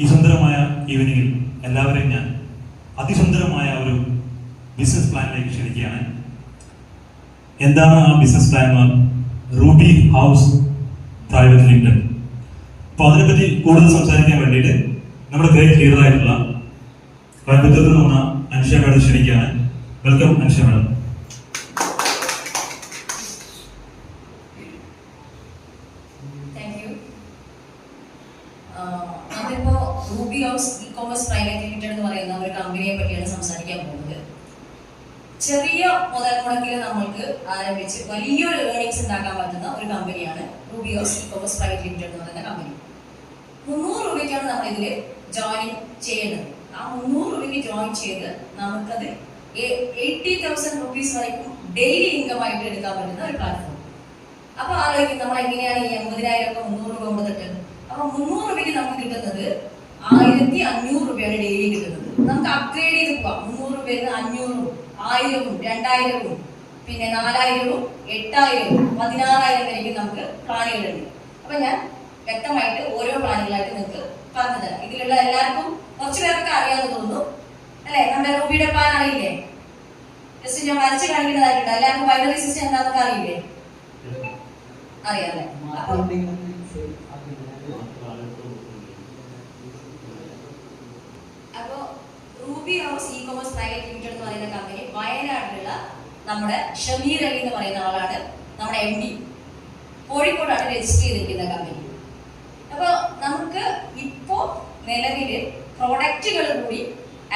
ഈ സുന്ദരമായ ഈവനിങ്ങിൽ എല്ലാവരെയും ഞാൻ അതിസുന്ദരമായ ഒരു ബിസിനസ് പ്ലാനിലേക്ക് ക്ഷണിക്കുകയാണ്. എന്താണ് ആ business plan? Ruby house private limited. അപ്പോൾ അതിനെപ്പറ്റി കൂടുതൽ സംസാരിക്കാൻ വേണ്ടിയിട്ട് നമ്മുടെ ഗ്രേറ്റ് ലീഡറായിട്ടുള്ള കോയമ്പത്തൂരിൽ നിന്ന് വന്ന അൻഷ മേഡം ക്ഷണിക്കുകയാണ്. Welcome Ansha madam. നമ്മളിപ്പോ Ruby House e commerce private limited എന്ന് പറയുന്ന ഒരു കമ്പനിയെ പറ്റിയാണ് സംസാരിക്കാൻ പോകുന്നത്. ചെറിയ മുതൽ മുടക്കിൽ നമ്മൾക്ക് ആരംഭിച്ച് വലിയൊരു ഏർണിങ്സ് ഉണ്ടാക്കാൻ പറ്റുന്ന ഒരു കമ്പനിയാണ് Ruby House e commerce private limited എന്ന് പറയുന്ന കമ്പനി. 300 രൂപയ്ക്കാണ് നമ്മൾ ഇതിൽ ജോയിൻ ചെയ്യുന്നത്. ആ 300 രൂപയ്ക്ക് ജോയിൻ ചെയ്ത് നമുക്കത് 80,000 റുപ്പീസ് വரைക്കും ഡെയിലി ഇൻകം ആയിട്ട് എടുക്കാൻ പറ്റുന്ന ഒരു പ്ലാറ്റ്ഫോം. അപ്പൊ ആലോചിക്കും നമ്മൾ എങ്ങനെയാണ് ഈ 80,000 ഒക്കെ 300 രൂപ കൊടുത്തിട്ട്. അപ്പൊ 300 രൂപയ്ക്ക് നമുക്ക് കിട്ടുന്നത് 1,500 രൂപയാണ് ഡെയിലി കിട്ടുന്നത്. നമുക്ക് അപ്ഗ്രേഡ് ചെയ്ത് പോവാം. 300 രൂപയിൽ 500, 1000, 2000, പിന്നെ 4000, 8000, 16,000 വരെയും നമുക്ക് പ്ലാനുകളുണ്ട്. അപ്പൊ ഞാൻ വ്യക്തമായിട്ട് ഓരോ പ്ലാനുകളായിട്ട് നിങ്ങൾക്ക് പറഞ്ഞു തരാം. ഇതിലുള്ള എല്ലാവർക്കും കുറച്ചു പേർക്കൊക്കെ അറിയാമെന്ന് തോന്നുന്നു അല്ലെ? നമ്മുടെ റൂബിയുടെ പ്ലാൻ അറിയില്ലേ? ജസ്റ്റ് ഞാൻ വരച്ച് കാണിക്കേണ്ടതായിട്ടുണ്ട്. എല്ലാവർക്കും ബൈനറി സിസ്റ്റം എന്താണെന്നൊക്കെ അറിയില്ലേ? അറിയാമല്ലേ? അപ്പൊ Ruby House e commerce private limited എന്ന് പറയുന്ന കമ്പനി വയനാട്ടിലുള്ള നമ്മുടെ ഷമീർ അലി എന്ന് പറയുന്ന ആളാണ് നമ്മുടെ MD. കോഴിക്കോടാണ് രജിസ്റ്റർ ചെയ്തിരിക്കുന്ന കമ്പനി. അപ്പൊ നമുക്ക് ഇപ്പോ നിലവില് പ്രോഡക്റ്റുകൾ കൂടി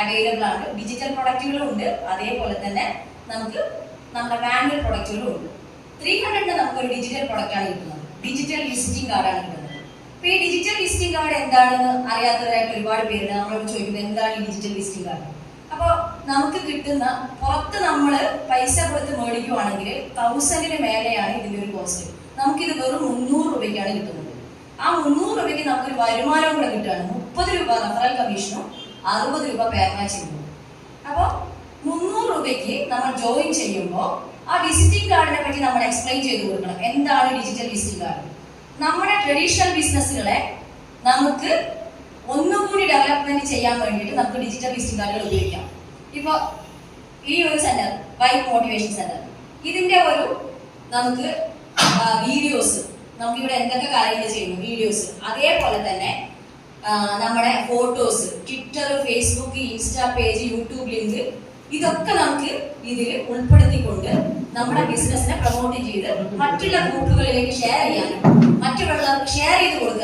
അവൈലബിൾ ആണ്. ഡിജിറ്റൽ പ്രൊഡക്റ്റുകളും ഉണ്ട്, അതേപോലെ തന്നെ നമുക്ക് നമ്മുടെ മാനുവൽ പ്രൊഡക്റ്റുകളും ഉണ്ട്. 300 നമുക്കൊരു ഡിജിറ്റൽ പ്രൊഡക്റ്റ് ആണ് കിട്ടുന്നത്. ഡിജിറ്റൽ വിസിറ്റിംഗ് കാർഡാണ് കിട്ടുന്നത്. അപ്പൊ ഈ ഡിജിറ്റൽ വിസിറ്റിംഗ് കാർഡ് എന്താണെന്ന് അറിയാത്തവരായിട്ട് ഒരുപാട് പേരുണ്ട്. നമ്മളോട് ചോദിക്കുന്നത് എന്താണ് ഈ ഡിജിറ്റൽ വിസിറ്റിംഗ് കാർഡ്? അപ്പൊ നമുക്ക് കിട്ടുന്ന പുറത്ത് നമ്മൾ പൈസ കൊടുത്ത് മേടിക്കുവാണെങ്കിൽ 1000-ന് മേലെയാണ് ഇതിന്റെ ഒരു കോസ്റ്റ്. നമുക്കിത് വെറും 300 രൂപയ്ക്കാണ് കിട്ടുന്നത്. ആ 300 രൂപയ്ക്ക് നമുക്കൊരു വരുമാനവും കൂടെ കിട്ടുകയാണ്. 30 രൂപ റഫറൽ കമ്മീഷനും 60 രൂപ പേർ മാച്ചിങ്ങും. അപ്പോൾ 300 രൂപയ്ക്ക് നമ്മൾ ജോയിൻ ചെയ്യുമ്പോൾ ആ വിസിറ്റിംഗ് കാർഡിനെ പറ്റി നമ്മൾ എക്സ്പ്ലെയിൻ ചെയ്ത് കൊടുക്കണം. എന്താണ് ഡിജിറ്റൽ വിസിറ്റിംഗ് കാർഡ്? നമ്മുടെ ട്രഡീഷണൽ ബിസിനസ്സുകളെ നമുക്ക് ഒന്നുകൂടി ഡെവലപ്മെന്റ് ചെയ്യാൻ വേണ്ടിയിട്ട് നമുക്ക് ഡിജിറ്റൽ വിസിറ്റിംഗ് കാർഡുകൾ ഉപയോഗിക്കാം. ഇപ്പൊ ഈ ഒരു സെന്റർ വൈബ് മോട്ടിവേഷൻ സെന്റർ, ഇതിന്റെ ഒരു നമുക്ക് വീഡിയോസ്, നമുക്കിവിടെ എന്തൊക്കെ കാര്യങ്ങൾ ചെയ്യുന്നു വീഡിയോസ്, അതേപോലെ തന്നെ നമ്മുടെ photos, Twitter, Facebook, insta page, YouTube link, ഇതൊക്കെ നമുക്ക് ഇതിൽ ഉൾപ്പെടുത്തിക്കൊണ്ട് നമ്മുടെ ബിസിനസിനെ പ്രൊമോട്ട് ചെയ്ത് മറ്റുള്ള ഗ്രൂപ്പുകളിലേക്ക് ഷെയർ ചെയ്യാനും മറ്റുള്ളവർക്ക് ഷെയർ ചെയ്ത് കൊടുക്കുക